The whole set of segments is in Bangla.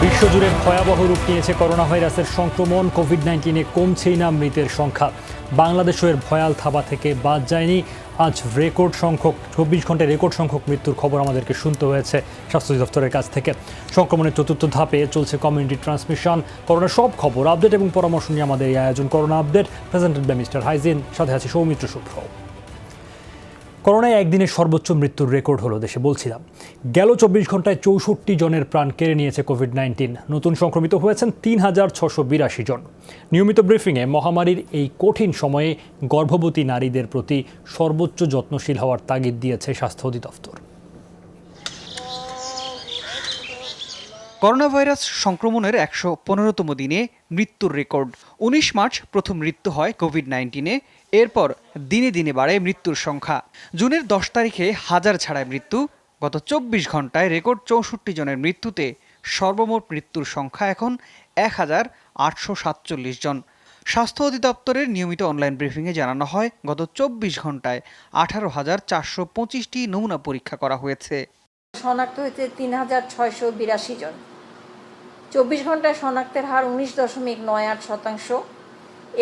বিশ্বজুড়ে ভয়াবহ রূপ নিয়েছে করোনা ভাইরাসের সংক্রমণ। কোভিড-19-এ কমছেই না মৃতের সংখ্যা। বাংলাদেশেও এর ভয়াল থাবা থেকে বাদ যায়নি। আজ রেকর্ড সংখ্যক 24 ঘন্টায় রেকর্ড সংখ্যক মৃত্যুর খবর আমাদেরকে শুনতে হয়েছে স্বাস্থ্য অধিদপ্তরের কাছ থেকে। সংক্রমণের চতুর্থ ধাপে চলছে কমিউনিটি ট্রান্সমিশন। করোনার সব খবর, আপডেট এবং পরামর্শ নিয়ে আমাদের এই আয়োজন corona update, presented by mister Hygiene. সাথে আছে সৌমিত্র শুভ্র। করোনায় একদিনের সর্বোচ্চ মৃত্যুর রেকর্ড হলো দেশে, বলছিলাম। গেল 24 ঘন্টায় 64 জনের প্রাণ কেড়ে নিয়েছে কোভিড-19। নতুন সংক্রমিত হয়েছেন 3682 জন। নিয়মিত ব্রিফিংয়ে মহামারীর এই কঠিন সময়ে গর্ভবতী নারীদের প্রতি সর্বোচ্চ যত্নশীল হওয়ার তাগিদ দিয়েছে স্বাস্থ্য অধিদপ্তর। করোনা ভাইরাস সংক্রমণের 115তম দিনে মৃত্যুর রেকর্ড। 19 মার্চ প্রথম মৃত্যু হয় কোভিড-19-এ। এরপর দিনে দিনে বাড়ে মৃত্যুর সংখ্যা। জুনের 10 তারিখে হাজার ছাড়ায় মৃত্যু। গত 24 ঘন্টায় রেকর্ড 64 জনের মৃত্যুতে সর্বমোট মৃত্যুর সংখ্যা এখন 1847 জন। স্বাস্থ্য অধিদপ্তরের নিয়মিত অনলাইন ব্রিফিংয়ে জানানো হয়, গত 24 ঘন্টায় 18,425টি নমুনা পরীক্ষা করা হয়েছে। শনাক্ত হয়েছে 3682 জন। 24 ঘন্টায় শনাক্তের হার 19.98%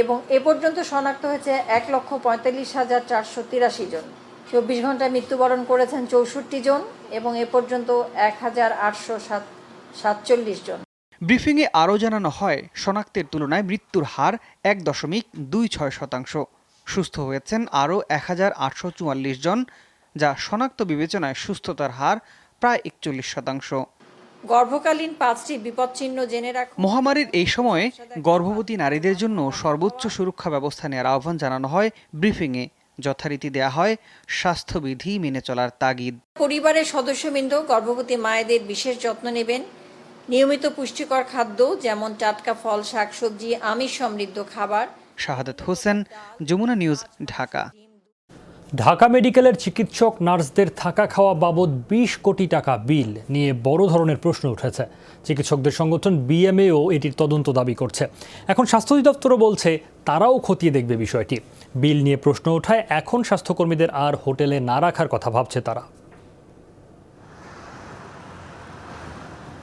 এবং এ পর্যন্ত শনাক্ত হয়েছে 1,45,483 জন। 24 ঘন্টায় মৃত্যুবরণ করেছেন 64 জন এবং এ পর্যন্ত 1847 জন। ব্রিফিংয়ে আরও জানানো হয়, শনাক্তের তুলনায় মৃত্যুর হার 1.26%। সুস্থ হয়েছেন আরও 1844 জন, যা শনাক্ত বিবেচনায় সুস্থতার হার প্রায় 41%। গর্ভকালীন 5টি বিপদচিহ্ন জেনে রাখুন। মহামারীর এই সময়ে গর্ভবতী নারীদের জন্য সর্বোচ্চ সুরক্ষা ব্যবস্থা নেওয়ার আহ্বান জানানো হয় ব্রিফিংয়ে। যথারীতি দেয়া হয় স্বাস্থ্যবিধি মেনে চলার তাগিদ। পরিবারের সদস্যবৃন্দ গর্ভবতী মায়েদের বিশেষ যত্ন নেবেন। নিয়মিত পুষ্টিকর খাদ্য যেমন টাটকা ফল, শাকসবজি, আমিষ সমৃদ্ধ খাবার। শাহাদাত হোসেন, যমুনা নিউজ, ঢাকা। ঢাকা মেডিকেলের চিকিৎসক নার্সদের থাকা খাওয়া বাবদ 20 কোটি টাকা বিল নিয়ে বড় ধরনের প্রশ্ন উঠেছে। চিকিৎসকদের সংগঠন বিএমএও এটির তদন্ত দাবি করছে। এখন স্বাস্থ্য অধিদপ্তরও বলছে তারাও খতিয়ে দেখবে বিষয়টি। বিল নিয়ে প্রশ্ন ওঠায় এখন স্বাস্থ্যকর্মীদের আর হোটেলে না রাখার কথা ভাবছে তারা।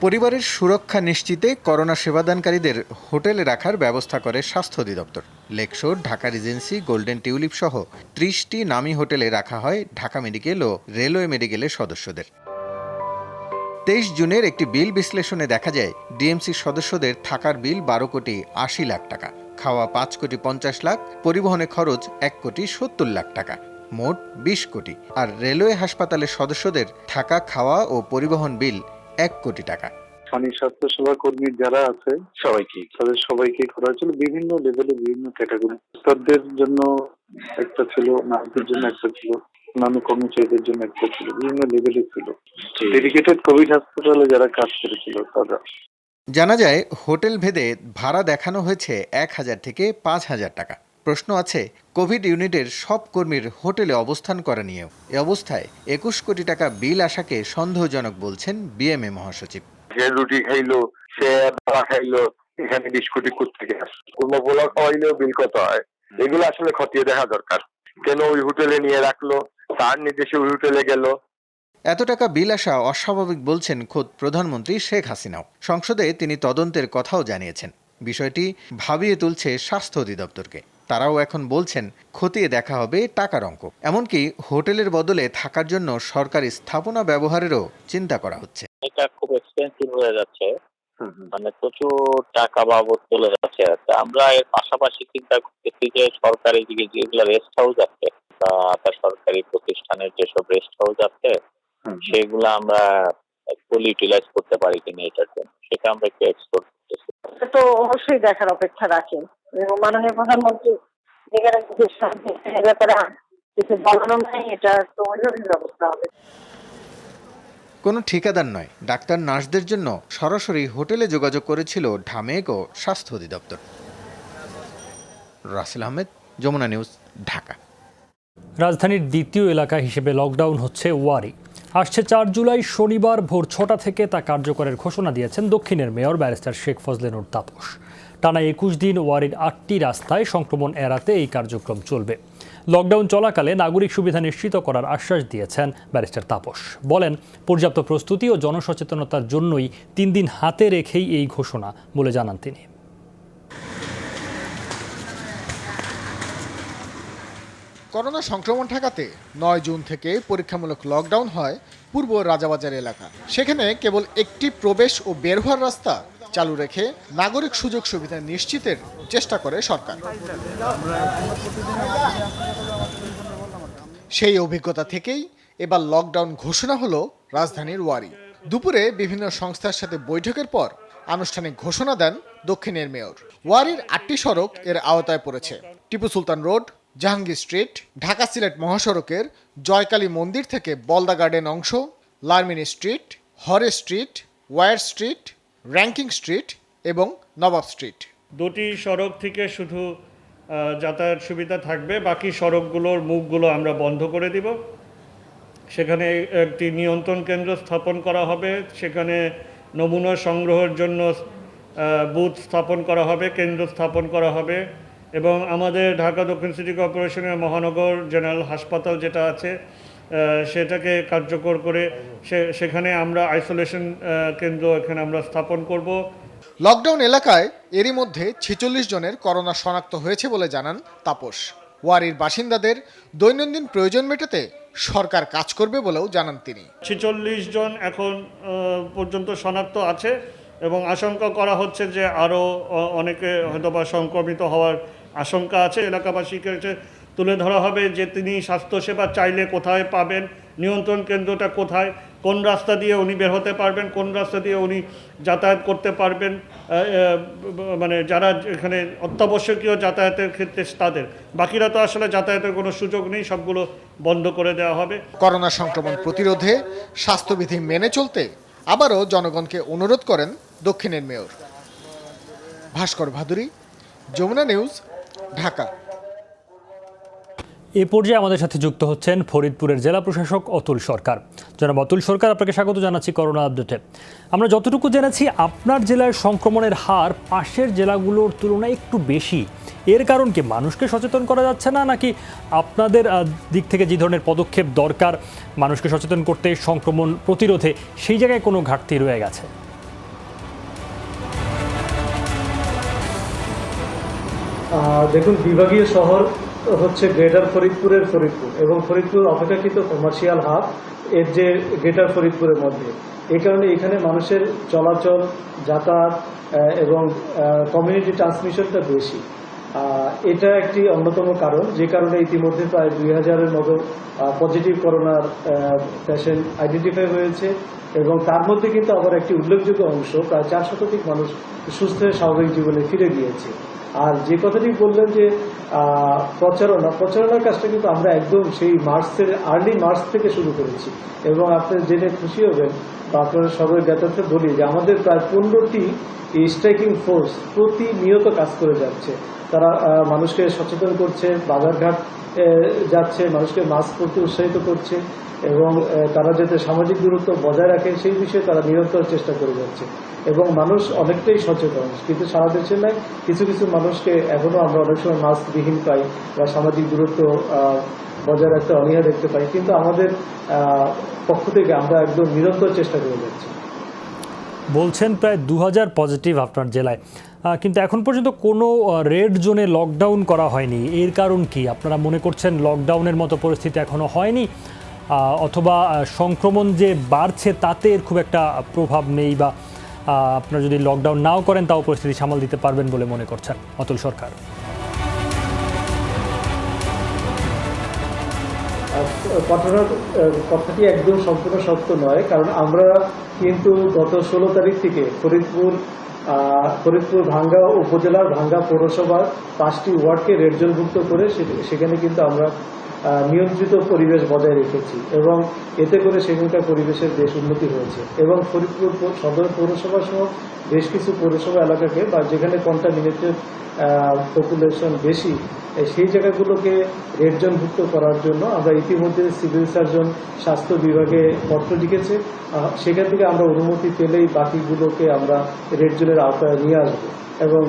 পরিবারের সুরক্ষা নিশ্চিতে করোনা সেবাদানকারীদের হোটেলে রাখার ব্যবস্থা করে স্বাস্থ্য অধিদপ্তর। Lakeshore, Dhaka regency, golden tulip সহ 30টি নামী হোটেলে রাখা হয় ঢাকা মেডিকেল ও রেলওয়ে মেডিকেলের সদস্যদের। 23 জুনের একটি বিল বিশ্লেষণে দেখা যায়, ডিএমসির সদস্যদের থাকার বিল 12 কোটি 80 লাখ টাকা, খাওয়া 5 কোটি 50 লাখ, পরিবহনে খরচ 1 কোটি 70 লাখ টাকা, মোট 20 কোটি। আর রেলওয়ে হাসপাতালের সদস্যদের থাকা, খাওয়া ও পরিবহন বিল 1 কোটি টাকা। স্থানীয় স্বাস্থ্য সেবা কর্মী যারা আছে তাদের সবাইকে করা হয়েছিল বিভিন্ন লেভেলে, বিভিন্ন ক্যাটাগরি। তাদের জন্য একটা ছিল, নার্সদের জন্য একটা ছিল, অন্যান্য কর্মচারীদের জন্য একটা ছিল, বিভিন্ন লেভেলে ছিল। ডেডিকেটেড কোভিড হাসপাতালে যারা কাজ করেছিল তারা। জানা যায়, হোটেল ভেদে ভাড়া দেখানো হয়েছে 1000 থেকে 5000 টাকা। প্রশ্ন আছে কোভিড ইউনিটের সব কর্মীর হোটেলে অবস্থান করা নিয়েও। এ অবস্থায় 21 কোটি টাকা বিল আসাকে সন্দেহজনক বলছেন বিএমএ মহাসচিব। যে রুটি খাইলো, সে ভাড়া খাইলো, এখানে 20 কোটি থেকে আসে। কোনো পোলাও খাওয়াইলেও বিল কত হয়, এগুলো আসলে খতিয়ে দেখা দরকার। কেন ওই হোটেলে নিয়ে রাখলো, তার নির্দেশে ওই হোটেলে গেল। এত টাকা বিল আসা অস্বাভাবিক বলছেন খোদ প্রধানমন্ত্রী শেখ হাসিনাও। সংসদে তিনি তদন্তের কথাও জানিয়েছেন। বিষয়টি ভাবিয়ে তুলছে স্বাস্থ্য অধিদপ্তরকে। তারাও এখন বলছেন খতিয়ে দেখা হবে টাকার অঙ্ক। এমনকি হোটেলের বদলে থাকার জন্য সরকারি স্থাপনা ব্যবহারেরও চিন্তা করা হচ্ছে। এটা খুব এক্সপেন্সিভ হয়ে যাচ্ছে, মানে প্রচুর টাকা বাবদ চলে যাচ্ছে। আমরা এর পাশাপাশি চিন্তা করতেছি যে সরকারি দিকে যেগুলো রেস্ট হাউস আছে বা সরকারি প্রতিষ্ঠানের যেসব রেস্ট হাউস আছে সেগুলো আমরা ফুলি ইউটিলাইজ করতে পারি কিনা এটার জন্য, সেটা আমরা একটু এক্সপ্লোর করতেছি। এটা তো অবশ্যই দেখার অপেক্ষা রাখেন। মাননীয় প্রধানমন্ত্রী ব্যাপারে কিছু বলানো নাই, এটা তো জরুরি ব্যবস্থা হবে। কোনো ঠিকাদার নয়, ডাক্তার নার্সদের জন্য সরাসরি হোটেলে যোগাযোগ করেছিল ঢামেক ও স্বাস্থ্য অধিদপ্তর। রাসেল আহমেদ, যমুনা নিউজ, ঢাকা। রাজধানীর দ্বিতীয় এলাকা হিসেবে লকডাউন হচ্ছে ওয়ারী। আসছে 4 জুলাই শনিবার ভোর 6টা থেকে তা কার্যকরের ঘোষণা দিয়েছেন দক্ষিণের মেয়র ব্যারিস্টার শেখ ফজলে নূর তাপস। টানা 21 দিন ওয়ারীর 8টি রাস্তায় সংক্রমণ এড়াতে এই কার্যক্রম চলবে। লকডাউন চলাকালে নাগরিক সুবিধা নিশ্চিত করার আশ্বাস দিয়েছেন ব্যারিস্টার তাপস। বলেন, পর্যাপ্ত প্রস্তুতি ও জনসচেতনতার জন্যই 3 দিন হাতে রেখেই এই ঘোষণা বলে জানান তিনি। করোনা সংক্রমণ ঠেকাতে 9 জুন থেকে পরীক্ষামূলক লকডাউন হয় পূর্ব রাজাবাজার এলাকা। সেখানে কেবল একটি প্রবেশ ও বের হওয়ার রাস্তা চালু রেখে নাগরিক সুযোগ সুবিধা নিশ্চিতের চেষ্টা করে সরকার। সেই অভিজ্ঞতা থেকেই এবার লকডাউন ঘোষণা হলো রাজধানীর ওয়ারী। দুপুরে বিভিন্ন সংস্থার সাথে বৈঠকের পর আনুষ্ঠানিক ঘোষণা দেন দক্ষিণের মেয়র। ওয়ারীর 8টি সড়ক এর আওতায় পড়েছে। টিপু সুলতান রোড, জাহাঙ্গীর স্ট্রিট, ঢাকা সিলেট মহাসড়কের জয়কালী মন্দির থেকে বলদা গার্ডেন অংশ, Larmini street, Hare street, war street, Rankin street এবং নবাব স্ট্রিট। 2টি সড়ক থেকে শুধু যাতায়াত সুবিধা থাকবে, বাকি সড়কগুলোর মুখগুলো আমরা বন্ধ করে দিব। সেখানে একটি নিয়ন্ত্রণ কেন্দ্র স্থাপন করা হবে, সেখানে নমুনা সংগ্রহের জন্য বুথ স্থাপন করা হবে, কেন্দ্র স্থাপন করা হবে এবং আমাদের ঢাকা দক্ষিণ সিটি কর্পোরেশনের মহানগর জেনারেল হাসপাতাল যেটা আছে সেটাকে কার্যকর করে সেখানে আমরা আইসোলেশন কেন্দ্র এখানে আমরা স্থাপন করব। লকডাউন এলাকায় এরই মধ্যে 46 জনের করোনা শনাক্ত হয়েছে বলে জানান তাপস। ওয়ারীর বাসিন্দাদের দৈনন্দিন প্রয়োজন মেটাতে সরকার কাজ করবে বলেও জানান তিনি। 46 জন এখন পর্যন্ত শনাক্ত আছে এবং আশঙ্কা করা হচ্ছে যে আরও অনেকে হয়তোবা সংক্রমিত হওয়ার আশঙ্কা আছে। এলাকাবাসীকে তুলে ধরা হবে যে তিনি স্বাস্থ্যসেবা চাইলে কোথায় পাবেন, নিয়ন্ত্রণ কেন্দ্রটা কোথায়, কোন রাস্তা দিয়ে উনি বের হতে পারবেন, কোন রাস্তা দিয়ে উনি যাতায়াত করতে পারবেন, মানে যারা এখানে অত্যাবশ্যকীয় যাতায়াতের ক্ষেত্রে তাদের, বাকিরা তো আসলে যাতায়াতের কোনো সুযোগ নেই, সবগুলো বন্ধ করে দেওয়া হবে। করোনা সংক্রমণ প্রতিরোধে স্বাস্থ্যবিধি মেনে চলতে আবারও জনগণকে অনুরোধ করেন দক্ষিণের মেয়র। ভাস্কর ভাদুরী, যমুনা নিউজ, ঢাকা। এ পর্যায়ে আমাদের সাথে যুক্ত হচ্ছেন ফরিদপুরের জেলা প্রশাসক অতুল সরকার। জনাব অতুল সরকার, আপনাকে স্বাগত জানাচ্ছি করোনা আপডেটে। আমরা যতটুকু জেনেছি আপনার জেলার সংক্রমণের হার পাশের জেলাগুলোর তুলনায় একটু বেশি। এর কারণ কি মানুষকে সচেতন করা যাচ্ছে না, নাকি আপনাদের দিক থেকে যে ধরনের পদক্ষেপ দরকার মানুষকে সচেতন করতে, সংক্রমণ প্রতিরোধে, সেই জায়গায় কোনো ঘাটতি রয়ে গেছে? দেখুন, বিভাগীয় শহর হচ্ছে গ্রেটার ফরিদপুরের ফরিদপুর এবং ফরিদপুর অপেক্ষাকৃত কমার্শিয়াল হাব এর যে গ্রেটার ফরিদপুরের মধ্যে। এই কারণে এখানে মানুষের চলাচল, যাতায়াত এবং কমিউনিটি ট্রান্সমিশনটা বেশি। এটা একটি অন্যতম কারণ, যে কারণে ইতিমধ্যে প্রায় 2000-এর মতো পজিটিভ করোনার পেশেন্ট আইডেন্টিফাই হয়েছে এবং তার মধ্যে কিন্তু আবার একটি উল্লেখযোগ্য অংশ, প্রায় 4% মানুষ সুস্থ হয়ে স্বাভাবিক জীবনে ফিরে গিয়েছে। আর যে কথাটি বললেন যে প্রচারণার কাজটা কিন্তু আমরা একদম সেই আর্লি মার্চ থেকে শুরু করেছি এবং আপনি জেনে খুশি হবেন বা আপনারা সবাই জ্ঞাতার্থে বলি যে আমাদের প্রায় 15টি স্ট্রাইকিং ফোর্স প্রতিনিয়ত কাজ করে যাচ্ছে। তারা মানুষকে সচেতন করছে, বাজারঘাট যাচ্ছে, মানুষকে মাস্ক পরতে উৎসাহিত করছে এবং তারা যাতে সামাজিক দূরত্ব বজায় রাখে সেই বিষয়ে তারা নিরন্তর চেষ্টা করে যাচ্ছে এবং মানুষ অনেকটাই সচেতন। কিন্তু সারা দেশে নয়, কিছু কিছু মানুষকে এখনো আমরা অনেক সময় মাস্কবিহীন পাই বা সামাজিক দূরত্ব বজায় রাখতে অনীহা দেখতে পাই, কিন্তু আমাদের পক্ষ থেকে আমরা একদম নিরন্তর চেষ্টা করে যাচ্ছি। বলছেন প্রায় 2000 পজিটিভ আপনার জেলায়, কিন্তু এখন পর্যন্ত কোনো রেড জোনে লকডাউন করা হয়নি। এর কারণ কি? আপনারা মনে করছেন লকডাউনের মতো পরিস্থিতি এখনো হয়নি, অথবা সংক্রমণ যে বাড়ছে তাতে এর খুব একটা প্রভাব নেই, বা আপনারা যদি লকডাউন নাও করেন তাও পরিস্থিতি সামাল দিতে পারবেন বলে মনে করছেন অতুল সরকার? কথাটি একদম সম্পূর্ণ সত্য নয়, কারণ আমরা কিন্তু গত 16 তারিখ থেকে ফরিদপুর ভাঙ্গা উপজেলার ভাঙ্গা পৌরসভার 5টি ওয়ার্ডকে রেড জোনভুক্ত করে সেখানে কিন্তু আমরা নিয়ন্ত্রিত পরিবেশ বজায় রেখেছি এবং এতে করে সেখানকার পরিবেশের বেশ উন্নতি হয়েছে এবং ফরিদপুর সদর পৌরসভা সহ বেশ কিছু পৌরসভা এলাকাকে বা যেখানে কন্টামিনেটেড পপুলেশন বেশি সেই জায়গাগুলোকে রেড জোনভুক্ত করার জন্য আমরা ইতিমধ্যে সিভিল সার্জন স্বাস্থ্য বিভাগে পত্র লিখেছে। সেখান থেকে আমরা অনুমতি পেলেই বাকিগুলোকে আমরা রেড জোনের আওতায় নিয়ে আসবো। এবং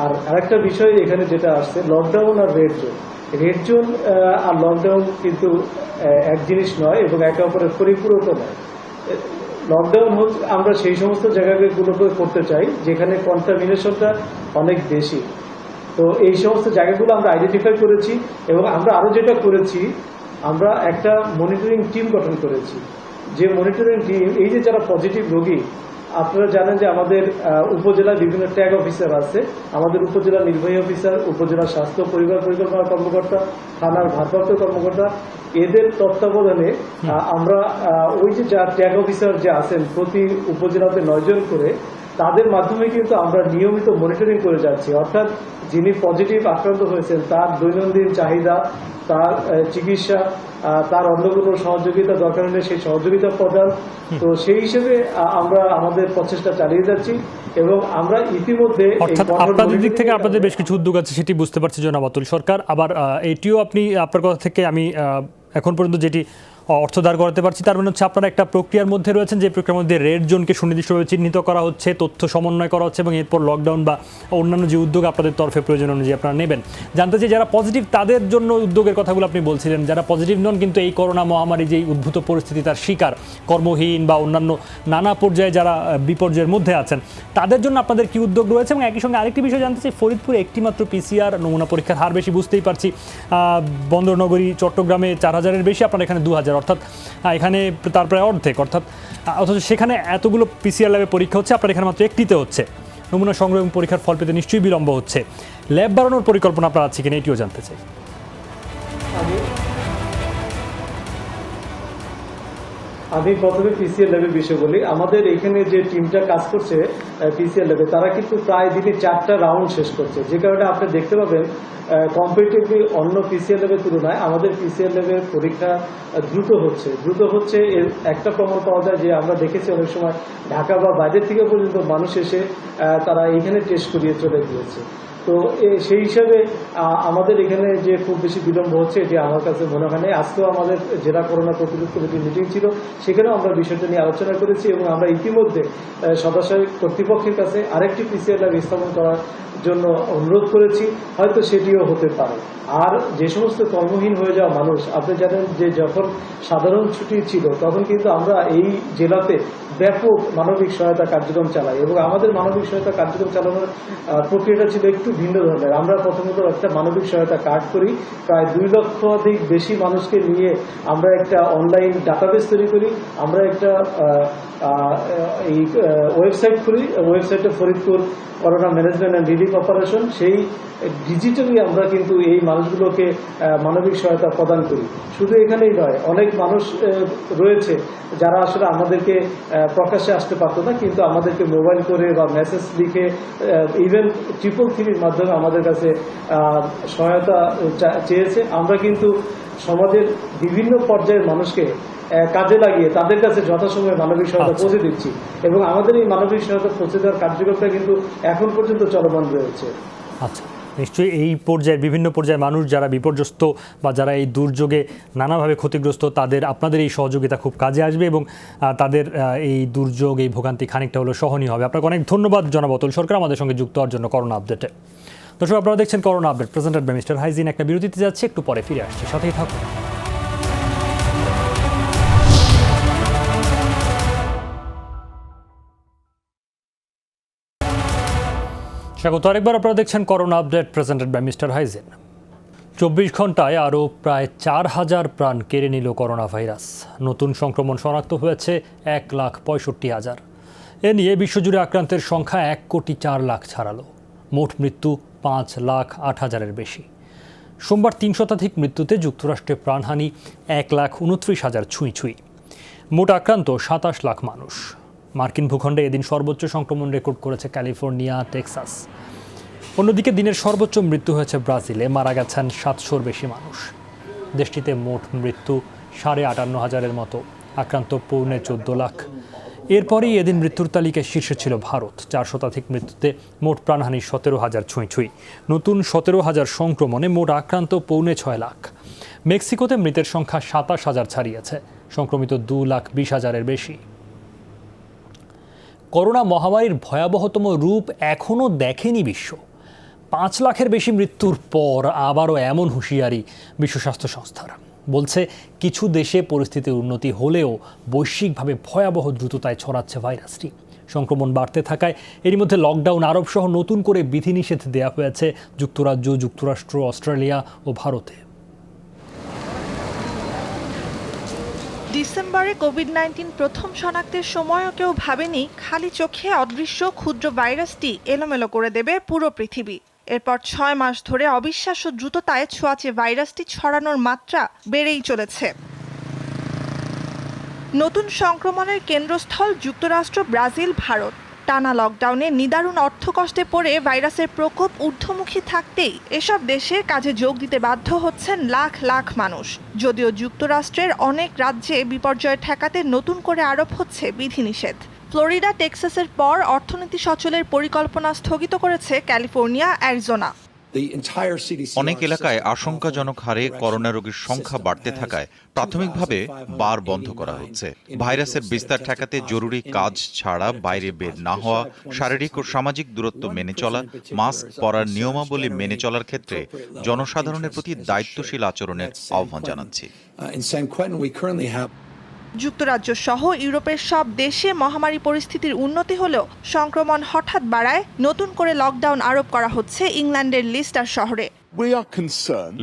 আর আরেকটা বিষয় এখানে যেটা আসছে, লকডাউন আর রেড জোন, রেড জোন আর লকডাউন কিন্তু এক জিনিস নয় এবং একে অপরের পরিপূরক নয়। লকডাউন হচ্ছে আমরা সেই সমস্ত জায়গাগুলোকে করতে চাই যেখানে কন্টামিনেশনটা অনেক বেশি। তো এই সমস্ত জায়গাগুলো আমরা আইডেন্টিফাই করেছি এবং আমরা আরো যেটা করেছি, আমরা একটা মনিটরিং টিম গঠন করেছি। যে মনিটরিং টিম, এই যে যারা পজিটিভ রোগী, আপনারা জানেন যে আমাদের উপজেলায় বিভিন্ন ট্যাগ অফিসার আছে, আমাদের উপজেলা নির্বাহী অফিসার, উপজেলা স্বাস্থ্য পরিবার পরিকল্পনা কর্মকর্তা, থানার ভারপ্রাপ্ত কর্মকর্তা, এদের তত্ত্বাবধানে আমরা ওই যে যা ট্যাগ অফিসার যে আছেন প্রতি উপজেলাতে 9 জন করে, তাদের মাধ্যমে কিন্তু আমরা নিয়মিত মনিটরিং করে যাচ্ছি। অর্থাৎ যিনি পজিটিভ আক্রান্ত হয়েছেন তার দৈনন্দিন চাহিদা, তার চিকিৎসা, তার অন্য কোনো সহযোগিতা দরকার হলে সেই সহযোগিতা প্রদান। তো সেই হিসেবে আমরা আমাদের প্রচেষ্টা চালিয়ে যাচ্ছি এবং আমরা ইতিমধ্যে অর্থাৎ আপনাদের দিক থেকে আপনাদের বেশ কিছু উদ্যোগ আছে, সেটি বুঝতে পারছি জনাব অতুল সরকার। আবার এটিও আপনি আপনার কথা থেকে আমি এখন পর্যন্ত যেটি অর্থ দাঁড় করাতে পারছি, তার মানে হচ্ছে আপনারা একটা প্রক্রিয়ার মধ্যে রয়েছেন, যে প্রক্রিয়ার মধ্যে রেড জোনকে সুনির্দিষ্টভাবে চিহ্নিত করা হচ্ছে, তথ্য সমন্বয় করা হচ্ছে এবং এরপর লকডাউন বা অন্যান্য যে উদ্যোগ আপনাদের তরফে প্রয়োজন অনুযায়ী আপনারা নেবেন। জানতে চাই যারা পজিটিভ তাদের জন্য উদ্যোগের কথাগুলো আপনি বলছিলেন, যারা পজিটিভ নন কিন্তু এই করোনা মহামারী যে উদ্ভূত পরিস্থিতি তার শিকার, কর্মহীন বা অন্যান্য নানা পর্যায়ে যারা বিপর্যয়ের মধ্যে আছেন, তাদের জন্য আপনাদের কি উদ্যোগ রয়েছে? এবং একই সঙ্গে আরেকটি বিষয় জানতে চাই, ফরিদপুরে একটিমাত্র পিসিআর নমুনা পরীক্ষার হার বেশি, বুঝতেই পারছি বন্দরনগরী চট্টগ্রামে 4000-এর বেশি, আপনার এখানে 2000, অর্থাৎ এখানে তার প্রায় অর্ধেক। অথচ সেখানে এতগুলো পিসিআর ল্যাবে পরীক্ষা হচ্ছে, আপনার এখানে মাত্র একটিতে হচ্ছে। নমুনা সংগ্রহ এবং পরীক্ষার ফল পেতে নিশ্চয়ই বিলম্ব হচ্ছে। ল্যাব বাড়ানোর পরিকল্পনা আপনার আছে কিনা এটিও জানতে চাই। আমি প্রথমে পিসিআর ল্যাবের বিষয় বলি। আমাদের এখানে যে টিমটা কাজ করছে পিসিআর ল্যাবে, তারা কিন্তু প্রায় দিনে 4টা রাউন্ড শেষ করছে, যে কারণে আপনি দেখতে পাবেন কম্পারেটিভলি অন্য পিসিআর ল্যাবের তুলনায় আমাদের পিসিআর ল্যাবের পরীক্ষা দ্রুত হচ্ছে। এর একটা প্রমাণ পাওয়া যায় যে আমরা দেখেছি অনেক সময় ঢাকা বা বাইরের থেকে পর্যন্ত মানুষ এসে তারা এখানে টেস্ট করিয়ে চলে গিয়েছে। তো সেই হিসাবে আমাদের এখানে যে খুব বেশি বিলম্ব হচ্ছে এটি আমার কাছে মনে হয় না। আজকেও আমাদের জেলা করোনা প্রতিরোধ কমিটির মিটিং ছিল, সেখানেও আমরা বিষয়টা নিয়ে আলোচনা করেছি এবং আমরা ইতিমধ্যে সদস্যের কর্তৃপক্ষের কাছে আরেকটি পিসিআর ল্যাব স্থাপন করার জন্য অনুরোধ করেছি, হয়তো সেটিও হতে পারে। আর যে সমস্ত কর্মহীন হয়ে যাওয়া মানুষ, আপনি জানেন যে যখন সাধারণ ছুটি ছিল তখন কিন্তু আমরা এই জেলাতে ব্যাপক মানবিক সহায়তা কার্যক্রম চালাই এবং আমাদের মানবিক সহায়তা কার্যক্রম চালানোর প্রক্রিয়াটা ছিল একটু ভিন্ন ধরনের। আমরা প্রথমত একটা মানবিক সহায়তা কার্ড করি, প্রায় 2 লক্ষাধিক বেশি মানুষকে নিয়ে আমরা একটা অনলাইন ডাটাবেস তৈরি করি, আমরা একটা এই ওয়েবসাইট খুলি, ওয়েবসাইটে Faridpur corona management and relief operation, সেই ডিজিটালি আমরা কিন্তু এই মানুষগুলোকে মানবিক সহায়তা প্রদান করি। শুধু এখানেই নয়, অনেক মানুষ রয়েছে যারা আসলে আমাদেরকে প্রকাশ্যে আসতে পারতো না, কিন্তু আমাদেরকে মোবাইল করে বা মেসেজ লিখে ইভেন 333-র মাধ্যমে আমাদের কাছে সহায়তা চেয়েছে। আমরা কিন্তু সমাজের বিভিন্ন পর্যায়ের মানুষকে কাজে লাগিয়ে তাদের কাছে যথাসময়ে মানবিক সহায়তা পৌঁছে দিচ্ছি এবং আমাদের এই মানবিক সহায়তা পৌঁছে দেওয়ার কার্যক্রমটা কিন্তু এখন পর্যন্ত চলমান রয়েছে। আচ্ছা, নিশ্চয়ই এই পর্যায়ে বিভিন্ন পর্যায়ের মানুষ যারা বিপর্যস্ত বা যারা এই দুর্যোগে নানাভাবে ক্ষতিগ্রস্ত, তাদের আপনাদের এই সহযোগিতা খুব কাজে আসবে এবং তাদের এই দুর্যোগ, এই ভোগান্তি খানিকটা হলেও সহনীয় হবে। আপনাকে অনেক ধন্যবাদ জনাব অতুল সরকার আমাদের সঙ্গে যুক্ত হওয়ার জন্য করোনা আপডেটে। দর্শক, আপনারা দেখছেন corona update presented by mister Hygiene. একটা বিরতিতে যাচ্ছে, একটু পরে ফিরে আসছি, সাথেই থাকুন। স্বাগত আরেকবার, আপনারা দেখছেন corona update presented by mister Hygiene. 24 ঘন্টায় আরও প্রায় 4000 প্রাণ কেড়ে নিল করোনা ভাইরাস। নতুন সংক্রমণ শনাক্ত হয়েছে 1,65,000। এ নিয়ে বিশ্বজুড়ে আক্রান্তের সংখ্যা 1,04,00,000 ছাড়ালো। মোট মৃত্যু 5,08,000-এর বেশি। সোমবার 3 শতাধিক মৃত্যুতে যুক্তরাষ্ট্রে প্রাণহানি 1,29,000 ছুঁই। মোট আক্রান্ত 27 লাখ মানুষ। মার্কিন ভূখণ্ডে এদিন সর্বোচ্চ সংক্রমণ রেকর্ড করেছে ক্যালিফোর্নিয়া, টেক্সাস। অন্যদিকে দিনের সর্বোচ্চ মৃত্যু হয়েছে ব্রাজিলে, মারা গেছেন 700-র বেশি মানুষ। দেশটিতে মোট মৃত্যু 58,500-এর মতো, আক্রান্ত 14 লাখ। এরপরেই এদিন মৃত্যুর তালিকায় শীর্ষে ছিল ভারত। 4 শতাধিক মৃত্যুতে মোট প্রাণহানি 17,000 ছুঁই। নতুন 17,000 সংক্রমণে মোট আক্রান্ত 6.25 লাখ। মেক্সিকোতে মৃতের সংখ্যা 27,000 ছাড়িয়েছে, সংক্রমিত 2,20,000-এর বেশি। করোনা মহামারীর ভয়াবহতম রূপ এখনও দেখেনি বিশ্ব। 5 লাখের বেশি মৃত্যুর পর আবারও এমন হুঁশিয়ারি বিশ্ব স্বাস্থ্য সংস্থার। বলছে কিছু দেশে পরিস্থিতির উন্নতি হলেও বৈশ্বিকভাবে ভয়াবহ দ্রুততায় ছড়াচ্ছে ভাইরাসটি। সংক্রমণ বাড়তে থাকায় এরই মধ্যে লকডাউন আরোপ সহ নতুন করে বিধিনিষেধ দেওয়া হয়েছে যুক্তরাজ্য, যুক্তরাষ্ট্র, অস্ট্রেলিয়া ও ভারতে। ডিসেম্বরে কোভিড-19 প্রথম শনাক্তের সময়ও কেউ ভাবেনি খালি চোখে অদৃশ্য ক্ষুদ্র ভাইরাসটি এলোমেলো করে দেবে পুরো পৃথিবী। এরপর 6 মাস ধরে অবিশ্বাস্য দ্রুততায় ছোঁয়াচে ভাইরাসটি ছড়ানোর মাত্রা বেড়েই চলেছে। নতুন সংক্রমণের কেন্দ্রস্থল যুক্তরাষ্ট্র, ব্রাজিল, ভারত। টানা লকডাউনে নিদারুণ অর্থকষ্টে পড়ে ভাইরাসের প্রকোপ ঊর্ধ্বমুখী থাকতেই এসব দেশের কাজে যোগ দিতে বাধ্য হচ্ছেন লাখ লাখ মানুষ। যদিও যুক্তরাষ্ট্রের অনেক রাজ্যে বিপর্যয় ঠেকাতে নতুন করে আরোপ হচ্ছে বিধিনিষেধ। ফ্লোরিডা, টেক্সাসের পর অর্থনীতি সচলের পরিকল্পনা স্থগিত করেছে ক্যালিফোর্নিয়া, অ্যারিজোনা। অনেক এলাকায় আশঙ্কাজনক হারে করোনা রোগীর সংখ্যা বাড়তে থাকায় প্রাথমিকভাবে বার বন্ধ করা হচ্ছে। ভাইরাসের বিস্তার ঠেকাতে জরুরি কাজ ছাড়া বাইরে বের না হওয়া, শারীরিক ও সামাজিক দূরত্ব মেনে চলা, মাস্ক পরার নিয়মাবলী মেনে চলার ক্ষেত্রে জনসাধারণের প্রতি দায়িত্বশীল আচরণের আহ্বান জানাচ্ছি। যুক্তরাজ্য সহ ইউরোপের সব দেশে মহামারী পরিস্থিতির উন্নতি হলেও সংক্রমণ হঠাৎ বাড়ায় নতুন করে লকডাউন আরোপ করা হচ্ছে ইংল্যান্ডের লিস্টার শহরে।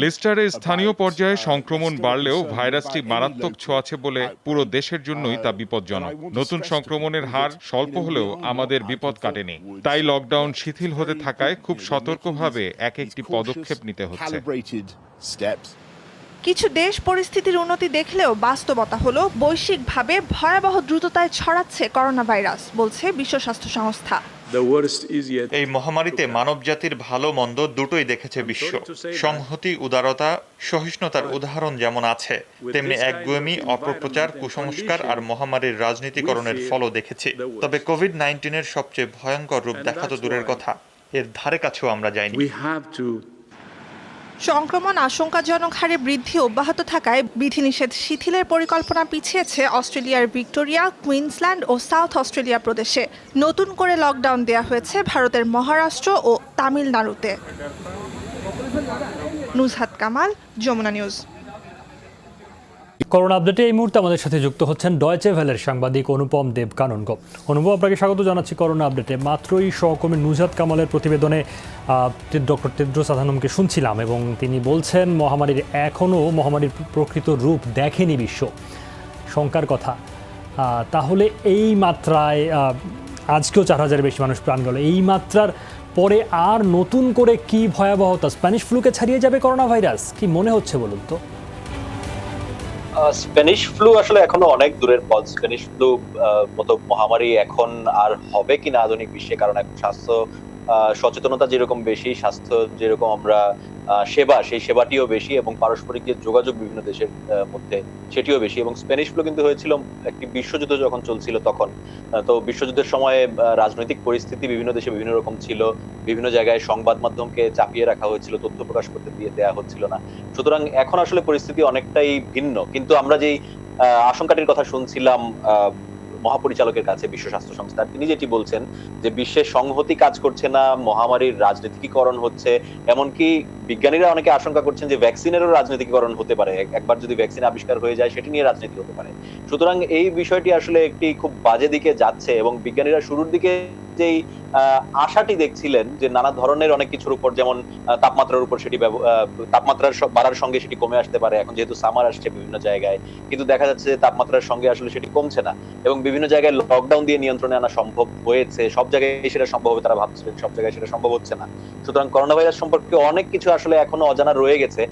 লিস্টারে স্থানীয় পর্যায়ে সংক্রমণ বাড়লেও ভাইরাসটি মারাত্মক ছোঁয়াচে বলে পুরো দেশের জন্যই তা বিপজ্জনক। নতুন সংক্রমণের হার স্বল্প হলেও আমাদের বিপদ কাটেনি, তাই লকডাউন শিথিল হতে থাকায় খুব সতর্কভাবে এক একটি পদক্ষেপ নিতে হচ্ছে। কিছু দেশ পরিস্থিতির উন্নতি দেখলেও বাস্তবতা হলো বৈশ্বিকভাবে ভয়াবহ দ্রুততায় ছড়াচ্ছে করোনা ভাইরাস, বলছে বিশ্ব স্বাস্থ্য সংস্থা। এই মহামারীতে মানবজাতির ভালো মন্দ দুটোই দেখেছে বিশ্ব। সংহতি, উদারতা, সহিষ্ণুতার উদাহরণ যেমন আছে, তেমনি একগুঁয়েমি, অপপ্রচার, কুসংস্কার আর মহামারীর রাজনীতিকরণের ফলও দেখেছি। তবে কোভিড-19 সবচেয়ে ভয়ঙ্কর রূপ দেখা তো দূরের কথা, এর ধারে কাছেও আমরা যাইনি। সংক্রমণ আশঙ্কাজনক হারে বৃদ্ধি অব্যাহত থাকায় বিধিনিষেধ শিথিলের পরিকল্পনা পিছিয়েছে অস্ট্রেলিয়ার ভিক্টোরিয়া, কুইন্সল্যান্ড ও সাউথ অস্ট্রেলিয়া প্রদেশে। নতুন করে লকডাউন দেওয়া হয়েছে ভারতের মহারাষ্ট্র ও তামিলনাড়ুতে। নুজহাত কামাল, যমুনা নিউজ। করোনা আপডেটে এই মুহূর্তে আমাদের সাথে যুক্ত হচ্ছেন ডয়েচে ভেলের সাংবাদিক অনুপম দেবকানন্দ। অনুপম, আপনাকে স্বাগত জানাচ্ছি করোনা আপডেটে। মাত্রই সহকর্মী নুজহাত কামালের প্রতিবেদনে ডক্টর টেড্রোস আধানমকে শুনছিলাম এবং তিনি বলছেন মহামারীর প্রকৃত রূপ দেখেনি বিশ্ব। শঙ্কার কথা। তাহলে এই মাত্রায় আজকেও 4000-এর বেশি মানুষ প্রাণ গেল। এই মাত্রার পরে আর নতুন করে কি ভয়াবহতা? স্প্যানিশ ফ্লুকে ছাড়িয়ে যাবে করোনা ভাইরাস, কি মনে হচ্ছে বলুন তো? স্প্যানিশ ফ্লু আসলে এখনো অনেক দূরের পথ। স্প্যানিশ ফ্লু মতো মহামারী এখন আর হবে কিনা আধুনিক বিশ্বে, কারণ এখন স্বাস্থ্য সচেতনতা যেরকম বেশি, স্বাস্থ্য যেরকম আমরা সেই সেবাটিও বেশি এবং পারস্পরিক যে যোগাযোগ বিভিন্ন দেশের মধ্যে সেটিও বেশি। এবং স্প্যানিশ ফ্লু কিন্তু হয়েছিল একটি বিশ্বযুদ্ধ যখন চলছিল তখন। তো বিশ্বযুদ্ধের সময়ে রাজনৈতিক পরিস্থিতি বিভিন্ন দেশে বিভিন্ন রকম ছিল, বিভিন্ন জায়গায় সংবাদ মাধ্যমকে চাপিয়ে রাখা হয়েছিল, তথ্য প্রকাশ করতে দেওয়া হচ্ছিল না। সুতরাং এখন আসলে পরিস্থিতি অনেকটাই ভিন্ন। কিন্তু আমরা যেই আশঙ্কাটির কথা শুনছিলাম মহাপরিচালকের কাছে বিশ্ব স্বাস্থ্য সংস্থা, তিনি যেটি বলছেন যে বিশ্বের সংহতি কাজ করছে না, মহামারীর রাজনীতিকরণ হচ্ছে। এমনকি বিজ্ঞানীরা অনেকে আশঙ্কা করছেন যে ভ্যাকসিনেরও রাজনীতিকরণ হতে পারে। একবার যদি ভ্যাকসিন আবিষ্কার হয়ে যায় সেটি নিয়ে রাজনীতি হতে পারে। সুতরাং এই বিষয়টি আসলে একটি খুব বাজে দিকে যাচ্ছে এবং বিজ্ঞানীরা শুরুর দিকে যেই আশাটি দেখছিলেন যে নানা ধরনের অনেক কিছুর উপর, যেমন তাপমাত্রার উপর, সেটি তাপমাত্রার বাড়ার সঙ্গে সেটি কমে আসতে পারে। এখন যেহেতু সামার আসছে বিভিন্ন জায়গায়, কিন্তু দেখা যাচ্ছে যে তাপমাত্রার সঙ্গে আসলে সেটি কমছে না এবং বিভিন্ন জায়গায় লকডাউন দিয়ে নিয়ন্ত্রণে আনা সম্ভব হয়েছে। সব জায়গায় সেটা সম্ভব হবে তারা ভাবছিলেন, সব জায়গায় সেটা সম্ভব হচ্ছে না। সুতরাং করোনা ভাইরাস সম্পর্কে অনেক কিছু আসলে এখনো অজানা রয়ে গেছে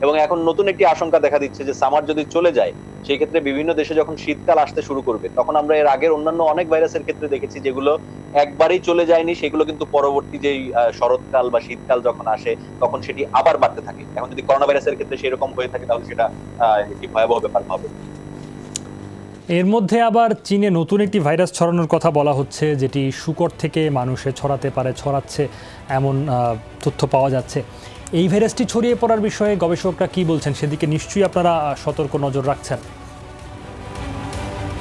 এবং এখন নতুন একটি আশঙ্কা দেখা দিচ্ছে যে সামার যদি চলে যায়, সেই ক্ষেত্রে বিভিন্ন দেশে যখন শীতকাল আসতে শুরু করবে, তখন আমরা এর আগের অন্যান্য অনেক ভাইরাসের ক্ষেত্রে দেখেছি যেগুলো একবারই চলে যায়নি, সেগুলো কিন্তু পরবর্তী যেই শরৎকাল বা শীতকাল যখন আসে তখন সেটি আবার বাড়তে থাকে। এখন যদি করোনা ভাইরাসের ক্ষেত্রে সেরকম হয়ে থাকে তাহলে সেটা একটি ভয়াবহ ব্যাপার হবে। এর মধ্যে আবার চীনে নতুন একটি ভাইরাস ছড়ানোর কথা বলা হচ্ছে, যেটি শূকর থেকে মানুষে ছড়াচ্ছে এমন তথ্য পাওয়া যাচ্ছে। এই ভাইরাসটি ছড়িয়ে পড়ার বিষয়ে গবেষকরা কি বলছেন, সেদিকে নিশ্চয়ই আপনারা সতর্ক নজর রাখছেন।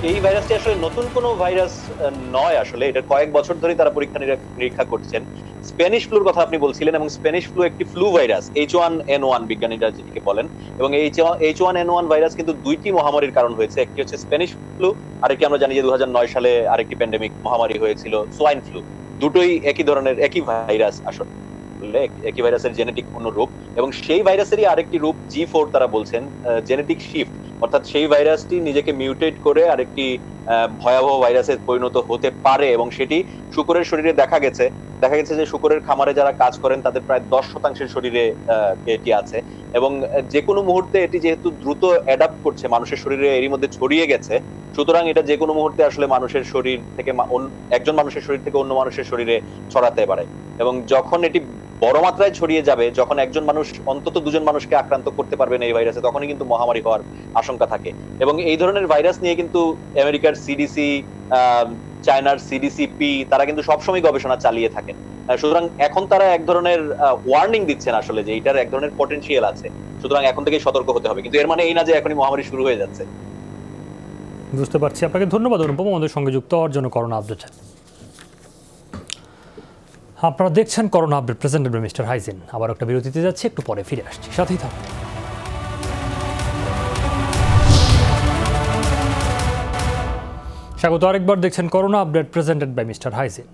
এই ভাইরাসটি আসলে নতুন কোনো ভাইরাস নয়, আসলে এটা কয়েক বছর ধরে তারা পরীক্ষা নিরীক্ষা করছেন। স্প্যানিশ ফ্লুর কথা আপনি বলছিলেন, এবং স্প্যানিশ ফ্লু একটি ফ্লু ভাইরাস, H1N1 বিজ্ঞানীরা যেটিকে বলেন, এবং এই H1N1 ভাইরাস কিন্তু দুইটি মহামারীর কারণ হয়েছে। একটি হচ্ছে স্প্যানিশ ফ্লু, আরেকটি আমরা জানি যে 2009 সালে আরেকটি প্যান্ডেমিক মহামারী হয়েছিল সোয়াইন ফ্লু। দুটোই একই ধরনের একই ভাইরাস, আসলে একই ভাইরাসের জেনেটিক অন্য রূপ, এবং সেই ভাইরাসেরই আরেকটি রূপ G4 তারা বলছেন, জেনেটিক শিফট, অর্থাৎ সেই ভাইরাসটি নিজেকে মিউটেট করে আরেকটি ভয়াবহ ভাইরাসে পরিণত হতে পারে, এবং সেটি শূকরের শরীরে দেখা গেছে যে শূকরের খামারে যারা কাজ করেন তাদের প্রায় 10% শরীরে এটি আছে, এবং যে কোনো মুহূর্তে এটি যেহেতু দ্রুত অ্যাডাপ্ট করছে মানুষের শরীরে, এরই মধ্যে ছড়িয়ে গেছে, সুতরাং এটা যে কোনো মুহূর্তে আসলে মানুষের শরীর থেকে একজন মানুষের শরীর থেকে অন্য মানুষের শরীরে ছড়াতে পারে, এবং যখন এটি বড় মাত্রায় ছড়িয়ে যাবে, যখন একজন মানুষ অন্তত দুজন মানুষকে আক্রান্ত করতে পারবেন এই ভাইরাসে, তখনই কিন্তু মহামারী হওয়ার আশঙ্কা থাকে। এবং এই ধরনের ভাইরাস নিয়ে কিন্তু আমেরিকার সিডিসি, চায়নার সিডিসিপি তারা কিন্তু সবসময় গবেষণা চালিয়ে থাকেন। সুতরাং এখন তারা এক ধরনের ওয়ার্নিং দিচ্ছেন আসলে যে এটার এক ধরনের পটেনশিয়াল আছে, সুতরাং এখন থেকেই সতর্ক হতে হবে, কিন্তু এর মানে এই না যে এখনই মহামারী শুরু হয়ে যাচ্ছে। বুঝতে পারছি। আপনাকে ধন্যবাদ অনুপম আমাদের সঙ্গে যুক্ত হওয়ার জন্য। করোনা আপডেট আপনারা দেখছেন, corona update presented by mister Hygiene. আবার একটা বিরতিতে যাচ্ছি, একটু পরে ফিরে আসছি, সাথেই থাকুন। স্বাগত আরেকবার, দেখছেন corona update presented by mister hygiene.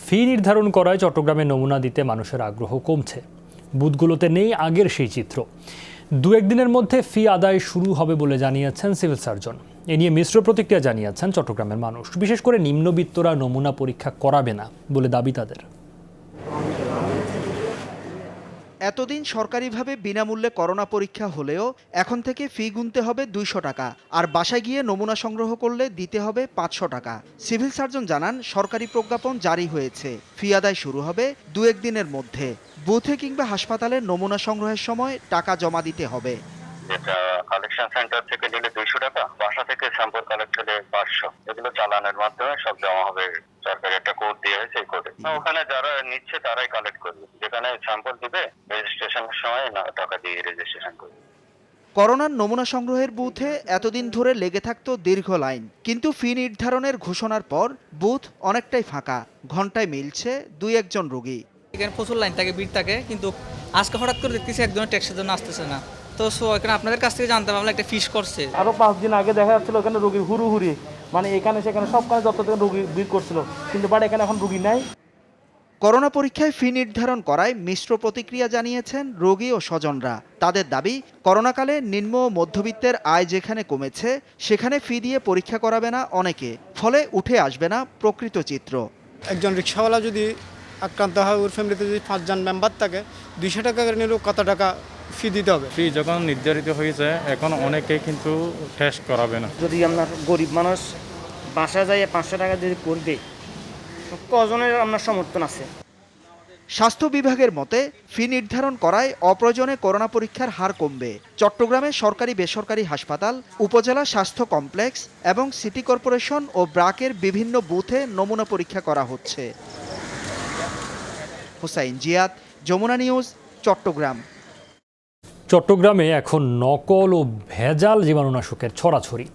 ফি নির্ধারণ করায় চট্টগ্রামে নমুনা দিতে মানুষের আগ্রহ কমছে। বুথগুলোতে নেই আগের সেই চিত্র। 2-1 দিনের মধ্যে ফি আদায় শুরু হবে বলে জানিয়েছেন সিভিল সার্জন। এ নিয়ে মিশ্র প্রতিক্রিয়া জানিয়েছেন চট্টগ্রামের মানুষ। বিশেষ করে নিম্নবিত্তরা নমুনা পরীক্ষা করাবে না বলে দাবি তাদের। এতদিন সরকারিভাবে বিনামূল্যে করোনা পরীক্ষা হলেও এখন থেকে ফি গুনতে হবে 200 টাকা, আর বাসায় গিয়ে নমুনা সংগ্রহ করলে দিতে হবে 500 টাকা। সিভিল সার্জন জানান, সরকারি প্রজ্ঞাপন জারি হয়েছে, ফি আদায় শুরু হবে 2-1 দিনের মধ্যে। বুথে কিংবা হাসপাতালে নমুনা সংগ্রহের সময় টাকা জমা দিতে হবে। যেটা কালেকশন সেন্টার থেকে নিলে 200 টাকা, বাসা থেকে স্যাম্পল কালেক্ট হলে 500, এগুলো চালানের মাধ্যমে সব জমা হবে। সরকারি একটা কোড দেওয়া হয়েছে, এই কোডে ওখানে যারা নিচ্ছে তারাই কালেক্ট করবে, যেখানে স্যাম্পল দিবে রেজিস্ট্রেশনের সময় টাকা দিয়ে রেজিস্ট্রেশন করবে। করোনার নমুনা সংগ্রহের বুথে এতদিন ধরে লেগে থাকতো দীর্ঘ লাইন, কিন্তু ফি নির্ধারণের ঘোষণার পর বুথ অনেকটাই ফাঁকা, ঘন্টায় মিলছে 2-1 জন রোগী। এখানে প্রচুর লাইন থাকে, ভিড় থাকে, কিন্তু আজকে হঠাৎ করে দেখতেছি একজনের ট্যাক্সের জন্য আসতেছে না। তো এখানে আপনাদের কাছ থেকে জানতে পারলাম একটা ফিস করছে। আরো 5 দিন আগে দেখা যাচ্ছিল এখানে রোগী হুড়ুহুড়ি, মানে এখানে সেখানে সবখানে যত রোগী ভিড় করছিল, কিন্তু বাট এখানে এখন রোগী নাই। করোনা পরীক্ষায় ফি নির্ধারণ করায় মিশ্র প্রতিক্রিয়া জানিয়েছেন রোগী ও স্বজনরা। তাদের দাবি, করোনাকালে নিম্ন ও মধ্যবিত্তের আয় যেখানে কমেছে সেখানে ফি দিয়ে পরীক্ষা করাবে না অনেকে, ফলে উঠে আসবে না প্রকৃত চিত্র। একজন রিক্সাওয়ালা যদি আক্রান্ত হয়, ওর ফ্যামিলিতে যদি 5 জন মেম্বার থাকে, 200 টাকা করে নিলেও কত টাকা ফি দিতে হবে? ফি যখন নির্ধারিত হয়েছে এখন অনেকে কিন্তু টেস্ট করাবে না। যদি আপনার গরিব মানুষ বাসা যায় 500 টাকা যদি করবে, কজনের আপনার সমর্থন আছে? স্বাস্থ্য বিভাগের মতে ফি নির্ধারণ করায় অপ্রয়োজনে করোনা পরীক্ষার হার কমবে। চট্টগ্রামে সরকারি বেসরকারি হাসপাতাল, উপজেলা স্বাস্থ্য কমপ্লেক্স এবং সিটি কর্পোরেশন ও ব্রাকের বিভিন্ন বুথে নমুনা পরীক্ষা করা হচ্ছে। হুসাইন জিয়াদ, যমুনা নিউজ, চট্টগ্রাম। চট্টগ্রামে এখন নকল ও ভেজাল জীবাণুনাশকের ছড়াছড়ি।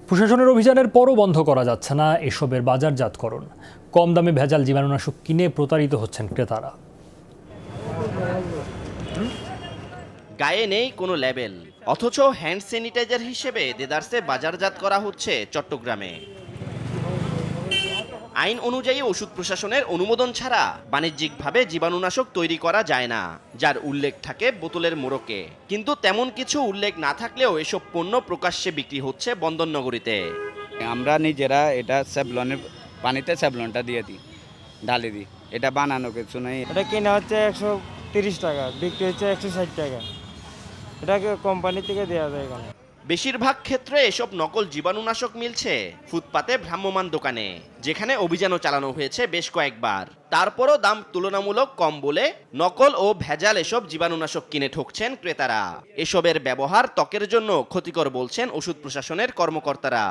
প্রশাসনের অভিযানের পরও বন্ধ করা যাচ্ছে না এসবের বাজারজাতকরণ। কম দামে ভেজাল জীবাণুনাশক কিনে প্রতারিত হচ্ছেন ক্রেতারা। গায়ে নেই কোনো লেবেল, অথচ হ্যান্ড স্যানিটাইজার হিসেবে দেদারসে বাজারজাত করা হচ্ছে চট্টগ্রামে। আইন অনুযায়ী ওষুধ প্রশাসনের অনুমোদন ছাড়া বাণিজ্যিকভাবে জীবাণুনাশক তৈরি করা যায় না, যার উল্লেখ থাকে বোতলের মোড়কে। কিন্তু তেমন কিছু উল্লেখ না থাকলেও এসব পণ্য প্রকাশ্যে বিক্রি হচ্ছে বন্দরনগরীতে। আমরা নিজেরা এটা স্যাভলনের পানিতে স্যাভলনটা দিয়ে দিই, ঢালি দিই। এটা বানানো কিছু নেই। এটা কেনা হচ্ছে 130 টাকা, বিক্রি হচ্ছে 160 টাকা। এটাকে কোম্পানি থেকে দেওয়া যায় এখানে। বেশিরভাগ ক্ষেত্রে এসব নকল জীবাণুনাশক মিলছে ফুটপাতে ভ্রাম্যমাণ দোকানে, যেখানে অভিযানও চালানো হয়েছে বেশ কয়েকবার। তারপরও দাম তুলনামূলক কম বলে নকল ও ভেজাল এসব জীবাণুনাশক কিনে ঠকছেন ক্রেতারা। এসবের ব্যবহার ত্বকের জন্য ক্ষতিকর বলছেন ওষুধ প্রশাসনের কর্মকর্তারা।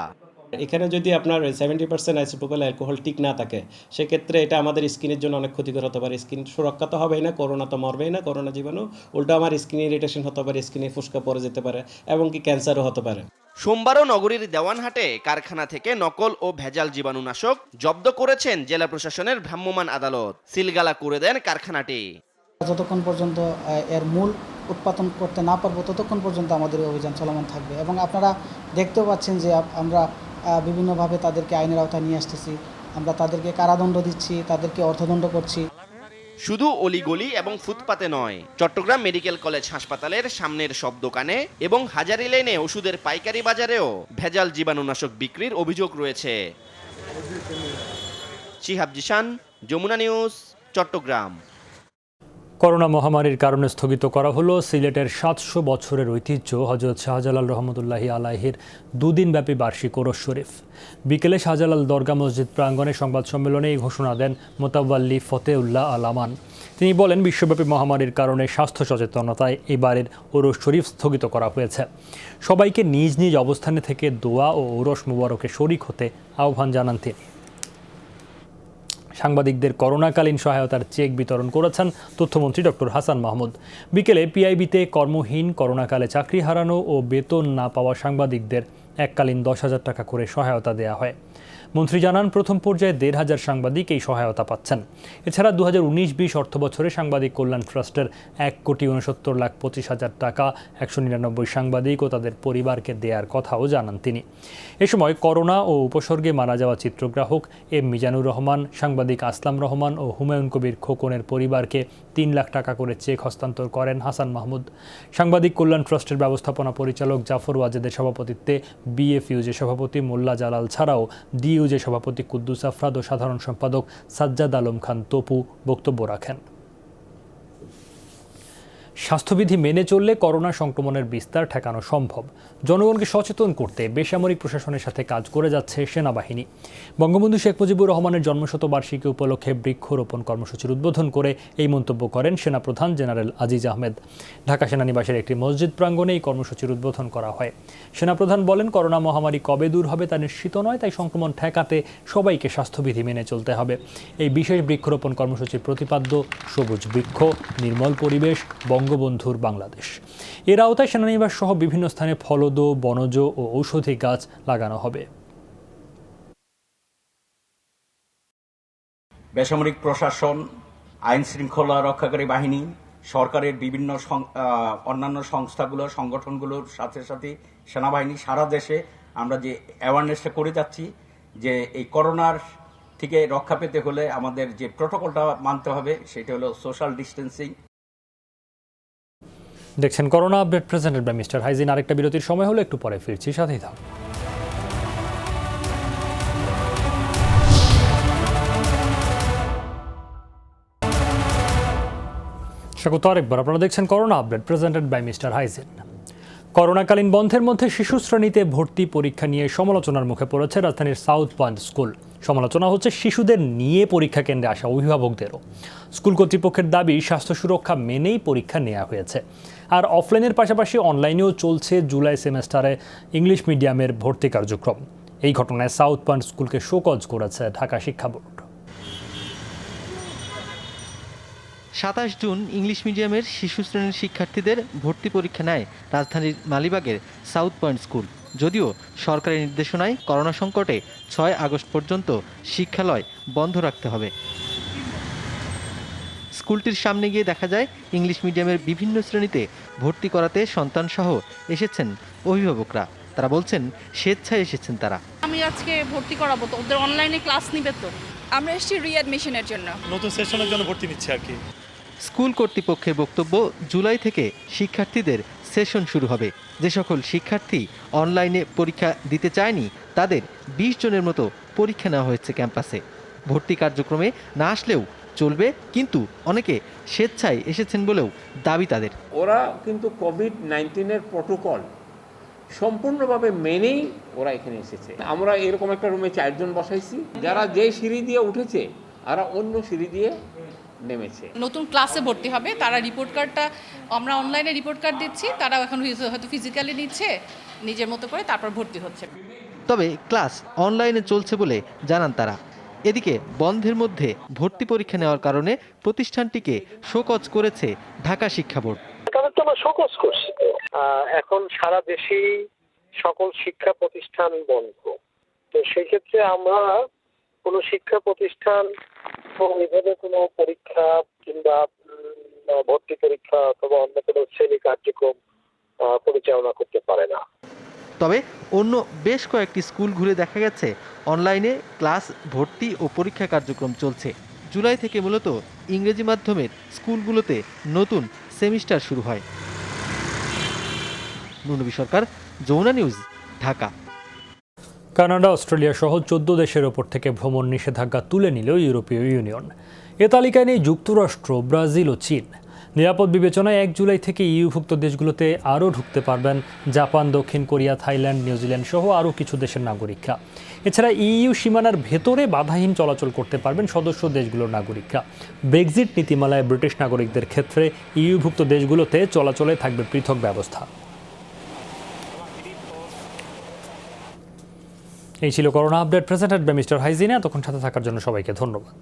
এখানে যদি আপনার 70% আইসোপ্রোপাইল অ্যালকোহল ঠিক না থাকে, সেক্ষেত্রে এটা আমাদের স্কিনের জন্য অনেক ক্ষতিকর হতে পারে। স্কিন সুরক্ষা তো হবেই না, করোনা তো মরবেই না, করোনা জীবাণু উল্টো আমার স্কিন ইরিটেশন হতে পারে, স্কিনে ফুসকা পড়ে যেতে পারে এবং কি ক্যান্সারও হতে পারে। সোমবারও নগরীর দেওয়ানহাটে কারখানা থেকে নকল ও ভেজাল জীবাণুনাশক জব্দ করেছেন জেলা প্রশাসনের ভ্রাম্যমাণ আদালত। সিলগালা করে দেন কারখানাটি। যতক্ষণ পর্যন্ত এর মূল উৎপাদন করতে না পারবো ততক্ষণ পর্যন্ত আমাদের এই অভিযান চলমান থাকবে এবং আপনারা দেখতেও পাচ্ছেন যে আমরা বিভিন্নভাবে তাদেরকে আইনের আওতায় নিয়ে আসতেছি। আমরা তাদেরকে কারাদণ্ড দিচ্ছি, তাদেরকে অর্থদণ্ড করছি। শুধু অলিগলি এবং ফুটপাতে নয়, চট্টগ্রাম মেডিকেল কলেজ হাসপাতালের সামনের সব দোকানে এবং হাজারী লেনে ওষুধের পাইকারি বাজারেও ভেজাল জীবাণুনাশক বিক্রির অভিযোগ রয়েছে। শিহাব জিশান, যমুনা নিউজ, চট্টগ্রাম। করোনা মহামারীর কারণে স্থগিত করা হলো সিলেটের ৭০০ বছরের ঐতিহ্য হযরত শাহজালাল রহমতুল্লাহি আলাইহির দুদিনব্যাপী বার্ষিক ওরস শরীফ। বিকেলে শাহজালাল দরগা মসজিদ প্রাঙ্গণে সংবাদ সম্মেলনে এই ঘোষণা দেন মোতাওয়াল্লি ফতেউল্লাহ আল আমান। তিনি বলেন, বিশ্বব্যাপী মহামারীর কারণে স্বাস্থ্য সচেতনতায় এবারের ওরস শরীফ স্থগিত করা হয়েছে। সবাইকে নিজ নিজ অবস্থানে থেকে দোয়া ও ওরস মুবারকে শরিক হতে আহ্বান জানান তিনি। সাংবাদিকদের করোনাকালীন সহায়তার চেক বিতরণ করেছেন তথ্যমন্ত্রী ডক্টর হাসান মাহমুদ। বিকেলে পিআইবিতে কর্মহীন, করোনাকালে চাকরি হারানো ও বেতন না পাওয়া সাংবাদিকদের এককালীন ১০,০০০ টাকা করে সহায়তা দেওয়া হয়। মন্ত্রী জানান, প্রথম পর্যায়ে ১৫০০ সাংবাদিক এই সহায়তা পাচ্ছেন। এছাড়া ২০১৯-২০ অর্থবছরে সাংবাদিক কল্যাণ ট্রাস্টের ১,৬৯,২৫,০০০ টাকা ১৯৯ সাংবাদিক ও তাদের পরিবারকে দেওয়ার কথাও জানান তিনি। এ সময় করোনা ও উপসর্গে মারা যাওয়া চিত্রগ্রাহক এম মিজানুর রহমান, সাংবাদিক আসলাম রহমান ও হুমায়ুন কবির খোকনের পরিবারকে ৩ লাখ টাকা করে চেক হস্তান্তর করেন হাসান মাহমুদ। সাংবাদিক কল্যাণ ট্রাস্টের ব্যবস্থাপনা পরিচালক জাফর ওয়াজেদের সভাপতিত্বে বিএফইউজের সভাপতি মোল্লা জালাল ছাড়াও ডিইউজে সভাপতি কুদ্দুস আফরাদ ও সাধারণ সম্পাদক সাজ্জাদ আলম খান তপু বক্তব্য রাখেন। স্বাস্থ্যবিধি মেনে চললে করোনা সংক্রমণের বিস্তার ঠেকানো সম্ভব। জনগণকে সচেতন করতে বেসামরিক প্রশাসনের সাথে কাজ করে যাচ্ছে সেনাবাহিনী। বঙ্গবন্ধু শেখ মুজিবুর রহমানের জন্মশতবার্ষিকী উপলক্ষে বৃক্ষরোপণ কর্মসূচির উদ্বোধন করে এই মন্তব্য করেন সেনাপ্রধান জেনারেল আজিজ আহমেদ। ঢাকা সেনানিবাসের একটি মসজিদ প্রাঙ্গণে এই কর্মসূচির উদ্বোধন করা হয়। সেনাপ্রধান বলেন, করোনা মহামারী কবে দূর হবে তা নিশ্চিত নয়, তাই সংক্রমণ ঠেকাতে সবাইকে স্বাস্থ্যবিধি মেনে চলতে হবে। এই বিশেষ বৃক্ষরোপণ কর্মসূচির প্রতিপাদ্য সবুজ বৃক্ষ, নির্মল পরিবেশ, বঙ্গবন্ধুর বাংলাদেশ। এর আওতায় সেনানিবাস সহ বিভিন্ন স্থানে ফলদ, বনজ ও ঔষধি গাছ লাগানো হবে। বেসামরিক প্রশাসন, আইন শৃঙ্খলা রক্ষাকারী বাহিনী, সরকারের বিভিন্ন অন্যান্য সংস্থাগুলো, সংগঠনগুলোর সাথে সাথে সেনাবাহিনী সারা দেশে আমরা যে অ্যাওয়ারনেসটা করে যাচ্ছি যে এই করোনার থেকে রক্ষা পেতে হলে আমাদের যে প্রটোকলটা মানতে হবে সেটা হলো সোশ্যাল ডিস্টেন্সিং। দেখছেন corona update presented by mister Hygiene. আরেকটা বিরতির সময় হলো, একটু পরে ফিরছি, সাথেই থাকুন। স্বাগত আরেকবার, আপনারা দেখছেন corona update presented by mister hygiene. করোনাকালীন বন্ধের মধ্যে শিশু শ্রেণীতে ভর্তি পরীক্ষা নিয়ে সমালোচনার মুখে পড়েছে রাজধানীর সাউথ পয়েন্ট স্কুল। সমালোচনা হচ্ছে শিশুদের নিয়ে পরীক্ষা কেন্দ্রে আসা অভিভাবকদেরও। স্কুল কর্তৃপক্ষের দাবি, স্বাস্থ্য সুরক্ষা মেনেই পরীক্ষা নেওয়া হয়েছে। আর অফলাইনের পাশাপাশি অনলাইনেও চলছে জুলাই সেমেস্টারে ইংলিশ মিডিয়ামের ভর্তি কার্যক্রম। এই ঘটনায় সাউথ পয়েন্ট স্কুলকে শোকজ করেছে ঢাকা শিক্ষা বোর্ড। ২৭ জুন ইংলিশ মিডিয়ামের শিশু শ্রেণীর শিক্ষার্থীদের ভর্তি পরীক্ষা নেয় রাজধানীর মালিবাগের সাউথ পয়েন্ট স্কুল। যদিও সরকারি নির্দেশনায় করোনা সংকটে ৬ আগস্ট পর্যন্ত শিক্ষালয় বন্ধ রাখতে হবে। স্কুলটির সামনে গিয়ে দেখা যায় ইংলিশ মিডিয়ামের বিভিন্ন শ্রেণীতে ভর্তি করাতে সন্তানসহ এসেছেন অভিভাবকরা। তারা বলছেন স্বেচ্ছায় এসেছেন তারা। আমি আজকে ভর্তি করাবো, তো ওদের অনলাইনে ক্লাস নিবে, তো আমরা এসেছি রিঅ্যাডমিশনের জন্য, নতুন সেশনের জন্য ভর্তি নিচ্ছে আর কি। স্কুল কর্তৃপক্ষের বক্তব্য, জুলাই থেকে শিক্ষার্থীদের সেশন শুরু হবে। যে সকল শিক্ষার্থী অনলাইনে পরীক্ষা দিতে চায়নি তাদের ২০ জনের মতো পরীক্ষা নেওয়া হয়েছে ক্যাম্পাসে। ভর্তি কার্যক্রমে না আসলেও চলবে, কিন্তু অনেকে স্বেচ্ছায় এসেছেন বলেও দাবি তাদের। ওরা কিন্তু কোভিড-19-এর প্রটোকল সম্পূর্ণভাবে মেনেই ওরা এখানে এসেছে। আমরা এরকম একটা রুমে 4 জন বসাইছি, যারা যে সিঁড়ি দিয়ে উঠেছে আর অন্য সিঁড়ি দিয়ে নেমেছে। নতুন ক্লাসে ভর্তি হবে, তারা রিপোর্ট কার্ডটা, আমরা অনলাইনে রিপোর্ট কার্ড দিচ্ছি, তারা এখন হয়তো ফিজিক্যালি নিচ্ছে নিজের মতো করে, তারপর ভর্তি হচ্ছে। তবে ক্লাস অনলাইনে চলছে বলে জানান তারা। এদিকে বন্ধের মধ্যে ভর্তি পরীক্ষা নেওয়ার কারণে প্রতিষ্ঠানটিকে শোকজ করেছে ঢাকা শিক্ষা বোর্ড। তাদের তো আমরা শোকজ করছি। এখন সারা দেশেই সকল শিক্ষা প্রতিষ্ঠান বন্ধ। তো সেই ক্ষেত্রে আমরা কোনো শিক্ষা প্রতিষ্ঠান এইভাবে কোনো পরীক্ষা কিংবা ভর্তি পরীক্ষা অথবা অন্য কোনো শ্রেণী কার্যক্রম পরিচালনা করতে পারে না। তবে অন্য বেশ কয়েকটি স্কুল ঘুরে দেখা গেছে অনলাইনে ক্লাস, ভর্তি ও পরীক্ষা কার্যক্রম চলছে। জুলাই থেকে মূলত ইংরেজি মাধ্যমের স্কুলগুলোতে নতুন সেমিস্টার শুরু হয়। নুনবী Sarkar, Jamuna news, Dhaka. Canada, Australia সহ 14 দেশের ওপর থেকে ভ্রমণ নিষেধাজ্ঞা তুলে নিল ইউরোপীয় ইউনিয়ন। এ তালিকায় নেই যুক্তরাষ্ট্র, ব্রাজিল ও চীন। নিরাপদ বিবেচনায় 1 জুলাই থেকে ইউভুক্ত দেশগুলোতে আরও ঢুকতে পারবেন জাপান, দক্ষিণ কোরিয়া, থাইল্যান্ড, নিউজিল্যান্ড সহ আরও কিছু দেশের নাগরিকরা। এছাড়া ইইউ সীমানার ভেতরে বাধাহীন চলাচল করতে পারবেন সদস্য দেশগুলোর নাগরিকরা। ব্রেক্সিট নীতিমালায় ব্রিটিশ নাগরিকদের ক্ষেত্রে ইইউভুক্ত দেশগুলোতে চলাচলে থাকবে পৃথক ব্যবস্থা। এই ছিল corona update presented by mister hygiene. তখন সাথে থাকার জন্য সবাইকে ধন্যবাদ।